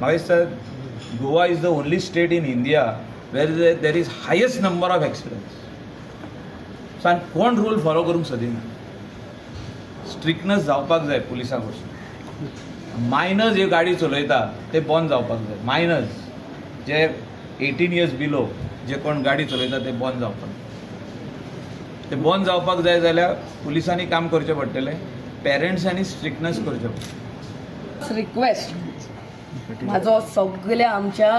म्हाका दिसता Goa is the only state in India where there is highest number of accidents. So आनी कोण rule follow करूंक सोदिना. स्ट्रिक्टनेस जावपाक जाय पुलिसां कडसून. मायनर्स जे गाडी चलयता ते बंद जावपाक जाय. मायनर्स जे 18 years बिलो जे कोण गाडी चलयता ते बंद जावपाक ते बंद जावपाक जाय जाल्यार पुलिसांनी काम करचें पडटलें. पेरंट्सांनी स्ट्रिक्टनेस करचें पडटलें. रिक्वेस्ट म्हाजो सगळ्या आमच्या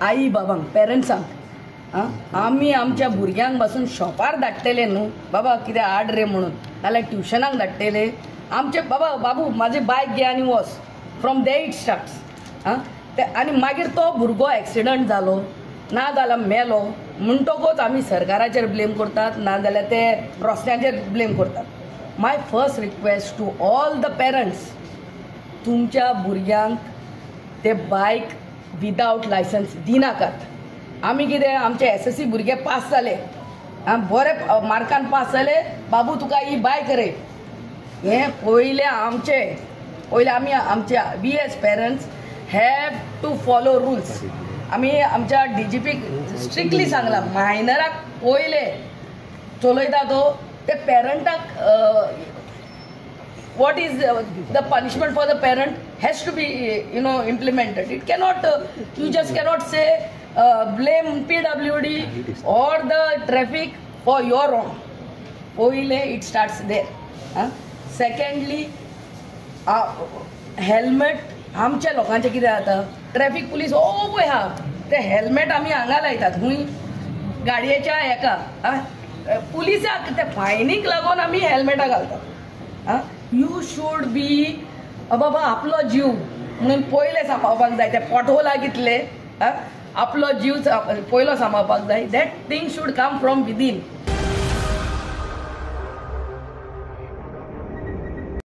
आई बाबांक पेरंट्सांक आमी आमच्या भुरग्यांक पासून शॉपार धाडटले न्हू बाबा कितें हाड रे म्हणून नाल्यार ट्युशनाक धाडटले आमचे बाबा बाबू म्हाजी बायक घे आनी वच फ्रॉम दे इट स्टार्ट्स. आनी मागीर तो भुरगो एक्सिडंट जालो ना जाल्यार मेलो म्हणटकूच आमी सरकाराचेर ब्लेम करतात ना जाल्यार ते रस्त्याचेर ब्लेम करतात. My first request to all the parents तुमच्या भुरग्यांक ते बायक विदावट लायसन्स दिनाकात. आमी कितें आमचे SSC भुरगे पास जाले बरे मार्कान पास जाले बाबू तुका ही बायक रे हें पयलें आमी आमचे we as parents have to follow rules. आमी आमच्या DGPक स्ट्रिक्टली सांगला मायनराक पयले चलयता तो ते पेरंटाक what is the punishment for the parent has to be implemented. It cannot you just cannot say blame PWD or the traffic for your wrong. Oile it starts there. Secondly helmet आमच्या लोकांचे कितें जाता traffic police पळय हा ते helmet आमी हांगा लायतात खूंय गाडयेच्या हेका पुलिसाक ते फायनीक लागून आमी हेल्मेटां घालतात. यू शूड बी बाबा आपलो जीव म्हणून पयले सांबाळपाक जाय. ते पोटहोलाक कितले आपलो जीव पयलो सांबाळपाक जाय. That thing should come from within.